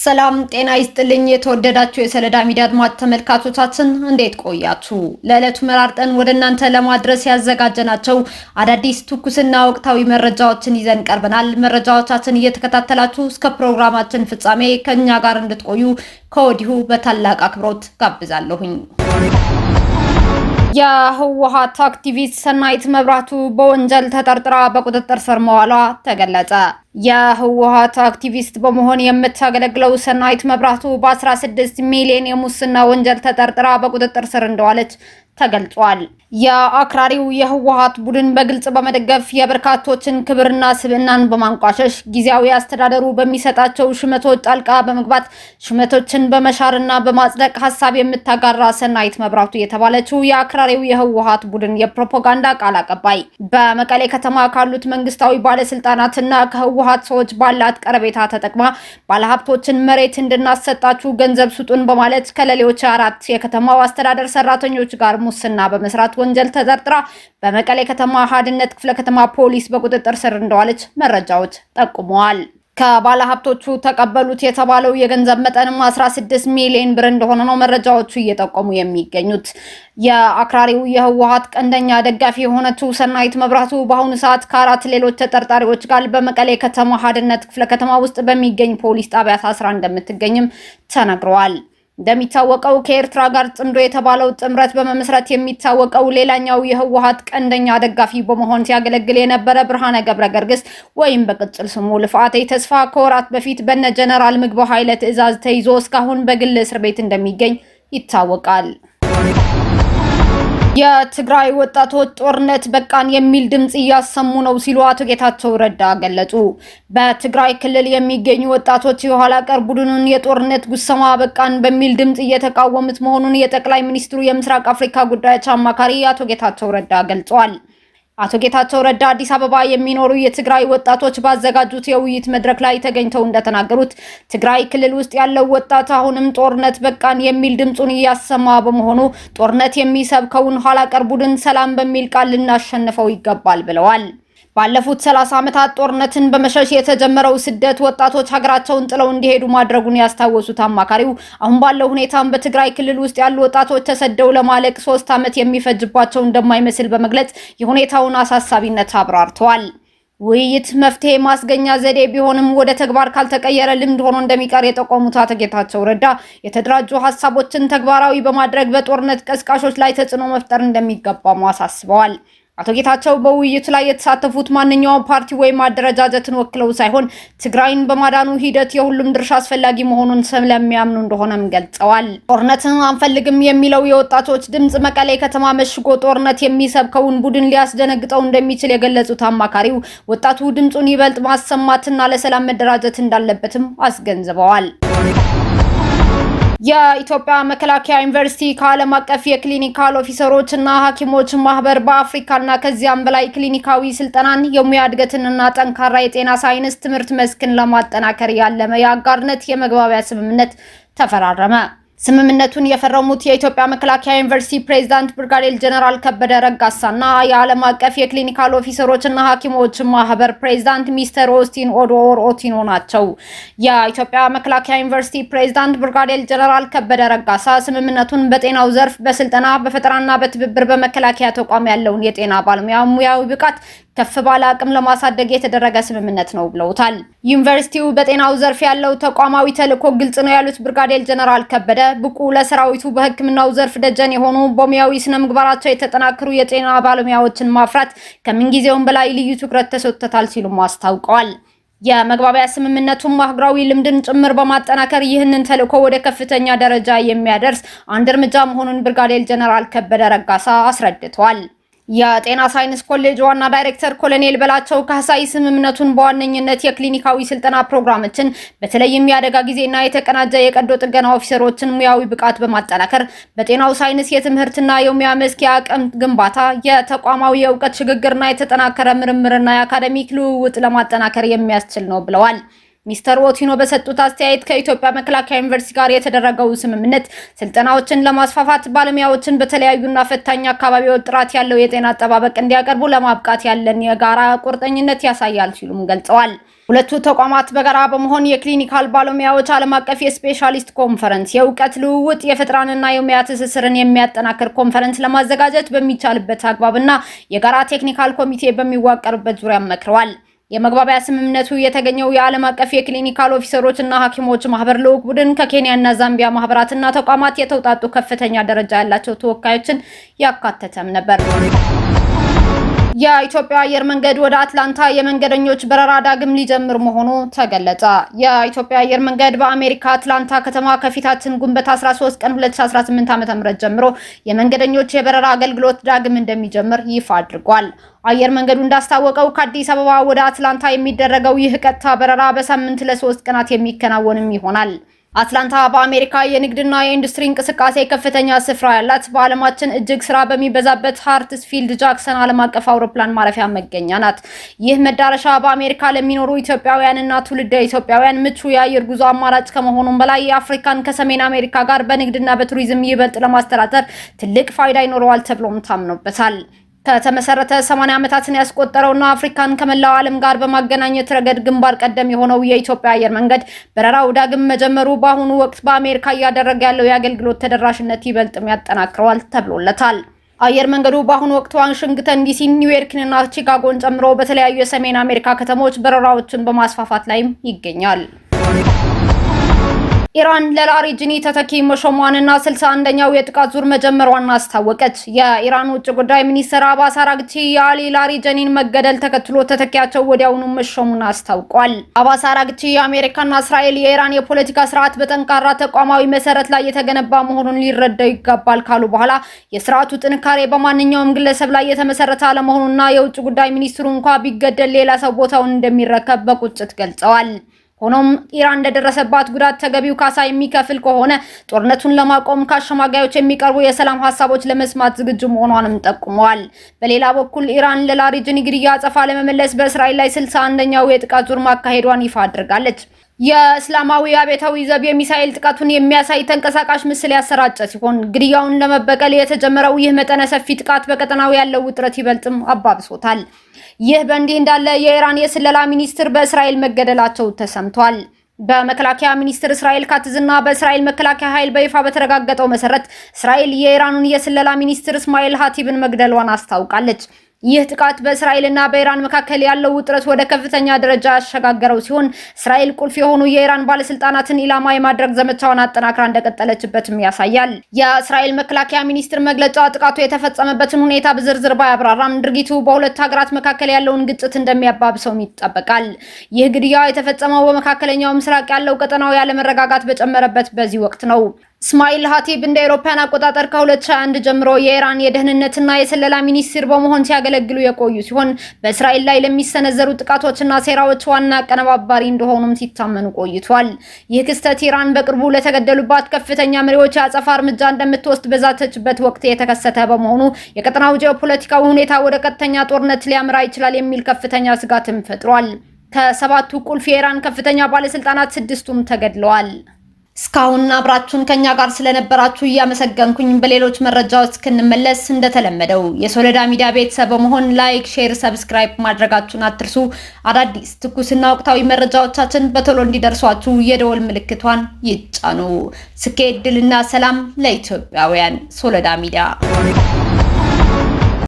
ሰላም ጤና ይስጥልኝ። የተወደዳችሁ የሰለዳ ሚዲያ አድማጭ ተመልካቾቻችን እንዴት ቆያችሁ? ለዕለቱ መራርጠን ወደ እናንተ ለማድረስ ያዘጋጀናቸው አዳዲስ ትኩስና ወቅታዊ መረጃዎችን ይዘን ቀርበናል። መረጃዎቻችን እየተከታተላችሁ እስከ ፕሮግራማችን ፍጻሜ ከኛ ጋር እንድትቆዩ ከወዲሁ በታላቅ አክብሮት ጋብዛለሁኝ። የህወሓት አክቲቪስት ሰናይት መብራቱ በወንጀል ተጠርጥራ በቁጥጥር ስር መዋሏ ተገለጸ። የህወሓት አክቲቪስት በመሆን የምታገለግለው ሰናይት መብራቱ በ16 ሚሊዮን የሙስና ወንጀል ተጠርጥራ በቁጥጥር ስር እንደዋለች ተገልጿል። የአክራሪው የህወሓት ቡድን በግልጽ በመደገፍ የበርካቶችን ክብርና ስብዕናን በማንቋሸሽ ጊዜያዊ አስተዳደሩ በሚሰጣቸው ሹመቶች ጣልቃ በመግባት ሹመቶችን በመሻርና በማጽደቅ ሀሳብ የምታጋራ ሰናይት መብራቱ የተባለችው የአክራሪው የህወሓት ቡድን የፕሮፓጋንዳ ቃል አቀባይ በመቀሌ ከተማ ካሉት መንግስታዊ ባለስልጣናትና ከህወሓት ሰዎች ባላት ቀረቤታ ተጠቅማ ባለሀብቶችን መሬት እንድናሰጣችሁ ገንዘብ ስጡን በማለት ከሌሎች 4 የከተማው አስተዳደር ሰራተኞች ጋር ሙስና በመስራት ወንጀል ተጠርጥራ በመቀሌ ከተማ ሀድነት ክፍለ ከተማ ፖሊስ በቁጥጥር ስር እንደዋለች መረጃዎች ጠቁመዋል። ከባለሀብቶቹ ተቀበሉት የተባለው የገንዘብ መጠንም 16 ሚሊዮን ብር እንደሆነ ነው መረጃዎቹ እየጠቆሙ የሚገኙት። የአክራሪው የህወሓት ቀንደኛ ደጋፊ የሆነችው ሰናይት መብራቱ በአሁኑ ሰዓት ከ4 ሌሎች ተጠርጣሪዎች ጋር በመቀሌ ከተማ ሀድነት ክፍለ ከተማ ውስጥ በሚገኝ ፖሊስ ጣቢያ ታስራ እንደምትገኝም ተነግረዋል። እንደሚታወቀው ከኤርትራ ጋር ጽምዶ የተባለው ጥምረት በመመስረት የሚታወቀው ሌላኛው የህወሓት ቀንደኛ ደጋፊ በመሆን ሲያገለግል የነበረ ብርሃነ ገብረገርግስ ወይም በቅጽል ስሙ ልፍዓተይ ተስፋ ከወራት በፊት በነ ጀነራል ምግበ ኃይለ ትዕዛዝ ተይዞ እስካሁን በግል እስር ቤት እንደሚገኝ ይታወቃል። የትግራይ ወጣቶች ጦርነት በቃን የሚል ድምጽ እያሰሙ ነው ሲሉ አቶ ጌታቸው ረዳ ገለጹ። በትግራይ ክልል የሚገኙ ወጣቶች የኋላ ቀር ቡድኑን የጦርነት ጉሰማ በቃን በሚል ድምጽ እየተቃወሙት መሆኑን የጠቅላይ ሚኒስትሩ የምስራቅ አፍሪካ ጉዳዮች አማካሪ አቶ ጌታቸው ረዳ ገልጸዋል። አቶ ጌታቸው ረዳ አዲስ አበባ የሚኖሩ የትግራይ ወጣቶች ባዘጋጁት የውይይት መድረክ ላይ ተገኝተው እንደተናገሩት ትግራይ ክልል ውስጥ ያለው ወጣት አሁንም ጦርነት በቃን የሚል ድምጹን እያሰማ በመሆኑ ጦርነት የሚሰብከውን ኋላ ቀር ቡድን ሰላም በሚል ቃል ልናሸንፈው ይገባል ብለዋል። ባለፉት 30 ዓመታት ጦርነትን በመሸሽ የተጀመረው ስደት ወጣቶች ሀገራቸውን ጥለው እንዲሄዱ ማድረጉን ያስታወሱት አማካሪው አሁን ባለው ሁኔታም በትግራይ ክልል ውስጥ ያሉ ወጣቶች ተሰደው ለማለቅ 3 ዓመት የሚፈጅባቸው እንደማይመስል በመግለጽ የሁኔታውን አሳሳቢነት አብራርተዋል። ውይይት መፍትሄ ማስገኛ ዘዴ ቢሆንም ወደ ተግባር ካልተቀየረ ልምድ ሆኖ እንደሚቀር የጠቆሙት አቶ ጌታቸው ረዳ የተደራጁ ሀሳቦችን ተግባራዊ በማድረግ በጦርነት ቀስቃሾች ላይ ተጽዕኖ መፍጠር እንደሚገባም አሳስበዋል። አቶ ጌታቸው በውይይቱ ላይ የተሳተፉት ማንኛውም ፓርቲ ወይም አደረጃጀትን ወክለው ሳይሆን ትግራይን በማዳኑ ሂደት የሁሉም ድርሻ አስፈላጊ መሆኑን ስለሚያምኑ እንደሆነም ገልጸዋል። ጦርነትን አንፈልግም የሚለው የወጣቶች ድምጽ መቀሌ ከተማ መሽጎ ጦርነት የሚሰብከውን ቡድን ሊያስደነግጠው እንደሚችል የገለጹት አማካሪው ወጣቱ ድምጹን ይበልጥ ማሰማትና ለሰላም መደራጀት እንዳለበትም አስገንዝበዋል። የኢትዮጵያ መከላከያ ዩኒቨርሲቲ ከዓለም አቀፍ የክሊኒካል ኦፊሰሮች እና ሐኪሞች ማህበር በአፍሪካና ከዚያም በላይ ክሊኒካዊ ስልጠናን የሙያ እድገትንና ጠንካራ የጤና ሳይንስ ትምህርት መስክን ለማጠናከር ያለመ የአጋርነት የመግባቢያ ስምምነት ተፈራረመ። ስምምነቱን የፈረሙት የኢትዮጵያ መከላከያ ዩኒቨርሲቲ ፕሬዝዳንት ብርጋዴር ጀነራል ከበደ ረጋሳና የዓለም አቀፍ የክሊኒካል ኦፊሰሮችና ሐኪሞች ማህበር ፕሬዝዳንት ሚስተር ኦስቲን ኦዶር ኦቲኖ ናቸው። የኢትዮጵያ መከላከያ ዩኒቨርሲቲ ፕሬዝዳንት ብርጋዴር ጀነራል ከበደ ረጋሳ ስምምነቱን በጤናው ዘርፍ በስልጠና በፈጠራና በትብብር በመከላከያ ተቋም ያለውን የጤና ባለሙያ ሙያዊ ብቃት ከፍ ባለ አቅም ለማሳደግ የተደረገ ስምምነት ነው ብለውታል። ዩኒቨርሲቲው በጤናው ዘርፍ ያለው ተቋማዊ ተልዕኮ ግልጽ ነው ያሉት ብርጋዴር ጀነራል ከበደ ብቁ ለሰራዊቱ በሕክምናው ዘርፍ ደጀን የሆኑ በሙያዊ ስነ ምግባራቸው የተጠናከሩ የጤና ባለሙያዎችን ማፍራት ከምንጊዜውም በላይ ልዩ ትኩረት ተሰጥቶታል ሲሉም አስታውቀዋል። የመግባቢያ ስምምነቱን ማህበራዊ ልምድን ጭምር በማጠናከር ይህንን ተልዕኮ ወደ ከፍተኛ ደረጃ የሚያደርስ አንድ እርምጃ መሆኑን ብርጋዴር ጀነራል ከበደ ረጋሳ አስረድተዋል። የጤና ሳይንስ ኮሌጅ ዋና ዳይሬክተር ኮሎኔል በላቸው ካሳይ ስምምነቱን በዋነኝነት የክሊኒካዊ ስልጠና ፕሮግራሞችን በተለይም የአደጋ ጊዜና የተቀናጀ የቀዶ ጥገና ኦፊሰሮችን ሙያዊ ብቃት በማጠናከር በጤናው ሳይንስ የትምህርትና የሙያ መስክ የአቅም ግንባታ የተቋማዊ የእውቀት ሽግግርና የተጠናከረ ምርምርና የአካዳሚክ ልውውጥ ለማጠናከር የሚያስችል ነው ብለዋል። ሚስተር ኦቲኖ በሰጡት አስተያየት ከኢትዮጵያ መከላከያ ዩኒቨርሲቲ ጋር የተደረገው ስምምነት ስልጠናዎችን ለማስፋፋት ባለሙያዎችን በተለያዩና ፈታኝ አካባቢዎች ጥራት ያለው የጤና አጠባበቅ እንዲያቀርቡ ለማብቃት ያለን የጋራ ቁርጠኝነት ያሳያል ሲሉም ገልጸዋል። ሁለቱ ተቋማት በጋራ በመሆን የክሊኒካል ባለሙያዎች ዓለም አቀፍ የስፔሻሊስት ኮንፈረንስ፣ የእውቀት ልውውጥ፣ የፈጠራንና የሙያ ትስስርን የሚያጠናክር ኮንፈረንስ ለማዘጋጀት በሚቻልበት አግባብና የጋራ ቴክኒካል ኮሚቴ በሚዋቀርበት ዙሪያ መክረዋል። የመግባቢያ ስምምነቱ የተገኘው የዓለም አቀፍ የክሊኒካል ኦፊሰሮች እና ሐኪሞች ማህበር ልዑክ ቡድን ከኬንያና ዛምቢያ ማህበራትና ተቋማት የተውጣጡ ከፍተኛ ደረጃ ያላቸው ተወካዮችን ያካተተም ነበር። የኢትዮጵያ አየር መንገድ ወደ አትላንታ የመንገደኞች በረራ ዳግም ሊጀምር መሆኑ ተገለጸ። የኢትዮጵያ አየር መንገድ በአሜሪካ አትላንታ ከተማ ከፊታችን ግንቦት 13 ቀን 2018 ዓ.ም ጀምሮ የመንገደኞች የበረራ አገልግሎት ዳግም እንደሚጀምር ይፋ አድርጓል። አየር መንገዱ እንዳስታወቀው ከአዲስ አበባ ወደ አትላንታ የሚደረገው ይህ ቀጥታ በረራ በሳምንት ለ3 ቀናት የሚከናወንም ይሆናል። አትላንታ በአሜሪካ የንግድና የኢንዱስትሪ እንቅስቃሴ ከፍተኛ ስፍራ ያላት በዓለማችን እጅግ ስራ በሚበዛበት ሃርትስፊልድ ጃክሰን ዓለም አቀፍ አውሮፕላን ማረፊያ መገኛ ናት። ይህ መዳረሻ በአሜሪካ ለሚኖሩ ኢትዮጵያውያንና ትውልደ ኢትዮጵያውያን ምቹ የአየር ጉዞ አማራጭ ከመሆኑም በላይ የአፍሪካን ከሰሜን አሜሪካ ጋር በንግድና በቱሪዝም ይበልጥ ለማስተዳደር ትልቅ ፋይዳ ይኖረዋል ተብሎም ታምኖበታል። ከተመሰረተ 80 ዓመታትን ያስቆጠረውና አፍሪካን ከመላው ዓለም ጋር በማገናኘት ረገድ ግንባር ቀደም የሆነው የኢትዮጵያ አየር መንገድ በረራው ዳግም መጀመሩ በአሁኑ ወቅት በአሜሪካ እያደረገ ያለው የአገልግሎት ተደራሽነት ይበልጥም ያጠናክረዋል ተብሎለታል። አየር መንገዱ በአሁኑ ወቅት ዋሽንግተን ዲሲ፣ ኒውዮርክንና ቺካጎን ጨምሮ በተለያዩ የሰሜን አሜሪካ ከተሞች በረራዎችን በማስፋፋት ላይም ይገኛል። ኢራን ለላሪጅኒ ተተኪ መሾሟንና 61ኛው የጥቃት ዙር መጀመሯን አስታወቀች። የኢራን ውጭ ጉዳይ ሚኒስትር አባስ አራግቺ የአሊ ላሪጀኒን መገደል ተከትሎ ተተኪያቸው ወዲያውኑ መሾሙን አስታውቋል። አባስ አራግቺ የአሜሪካና እስራኤል የኢራን የፖለቲካ ስርዓት በጠንካራ ተቋማዊ መሰረት ላይ የተገነባ መሆኑን ሊረዳው ይገባል ካሉ በኋላ የስርዓቱ ጥንካሬ በማንኛውም ግለሰብ ላይ የተመሰረተ አለመሆኑና የውጭ ጉዳይ ሚኒስትሩ እንኳን ቢገደል ሌላ ሰው ቦታውን እንደሚረከብ በቁጭት ገልጸዋል። ሆኖም ኢራን እንደደረሰባት ጉዳት ተገቢው ካሳ የሚከፍል ከሆነ ጦርነቱን ለማቆም ከአሸማጋዮች የሚቀርቡ የሰላም ሀሳቦች ለመስማት ዝግጁ መሆኗንም ጠቁመዋል። በሌላ በኩል ኢራን ለላሪጅኒ ግድያ አጸፋ ለመመለስ በእስራኤል ላይ 61ኛው የጥቃት ዙር ማካሄዷን ይፋ አድርጋለች። የእስላማዊ አብዮታዊ ዘብ የሚሳኤል ጥቃቱን የሚያሳይ ተንቀሳቃሽ ምስል ያሰራጨ ሲሆን ግድያውን ለመበቀል የተጀመረው ይህ መጠነ ሰፊ ጥቃት በቀጠናው ያለው ውጥረት ይበልጥም አባብሶታል። ይህ በእንዲህ እንዳለ የኢራን የስለላ ሚኒስትር በእስራኤል መገደላቸው ተሰምቷል። በመከላከያ ሚኒስትር እስራኤል ካትዝና በእስራኤል መከላከያ ኃይል በይፋ በተረጋገጠው መሰረት እስራኤል የኢራኑን የስለላ ሚኒስትር እስማኤል ሀቲብን መግደሏን አስታውቃለች። ይህ ጥቃት በእስራኤልና በኢራን መካከል ያለው ውጥረት ወደ ከፍተኛ ደረጃ ያሸጋገረው ሲሆን እስራኤል ቁልፍ የሆኑ የኢራን ባለስልጣናትን ኢላማ የማድረግ ዘመቻውን አጠናክራ እንደቀጠለችበትም ያሳያል። የእስራኤል መከላከያ ሚኒስትር መግለጫ ጥቃቱ የተፈጸመበትን ሁኔታ በዝርዝር ባያብራራም ድርጊቱ በሁለት ሀገራት መካከል ያለውን ግጭት እንደሚያባብሰውም ይጠበቃል። ይህ ግድያ የተፈጸመው በመካከለኛው ምስራቅ ያለው ቀጠናው ያለመረጋጋት በጨመረበት በዚህ ወቅት ነው። እስማኤል ሀቲብ እንደ አውሮፓውያን አቆጣጠር ከ2021 ጀምሮ የኢራን የደህንነትና የስለላ ሚኒስትር በመሆን ሲያገለግሉ የቆዩ ሲሆን በእስራኤል ላይ ለሚሰነዘሩ ጥቃቶችና ሴራዎች ዋና አቀነባባሪ እንደሆኑም ሲታመኑ ቆይቷል። ይህ ክስተት ኢራን በቅርቡ ለተገደሉባት ከፍተኛ መሪዎች የአጸፋ እርምጃ እንደምትወስድ በዛተችበት ወቅት የተከሰተ በመሆኑ የቀጠናው ጂኦፖለቲካዊ ሁኔታ ወደ ቀጥተኛ ጦርነት ሊያመራ ይችላል የሚል ከፍተኛ ስጋትም ፈጥሯል። ከሰባቱ ቁልፍ የኢራን ከፍተኛ ባለስልጣናት 6ቱም ተገድለዋል። እስካሁን አብራችሁን ከኛ ጋር ስለነበራችሁ እያመሰገንኩኝ በሌሎች መረጃዎች እስክንመለስ እንደተለመደው የሶለዳ ሚዲያ ቤተሰብ በመሆን ላይክ፣ ሼር፣ ሰብስክራይብ ማድረጋችሁን አትርሱ። አዳዲስ ትኩስና ወቅታዊ መረጃዎቻችን በቶሎ እንዲደርሷችሁ የደወል ምልክቷን ይጫኑ። ስኬት፣ ድልና ሰላም ለኢትዮጵያውያን። ሶለዳ ሚዲያ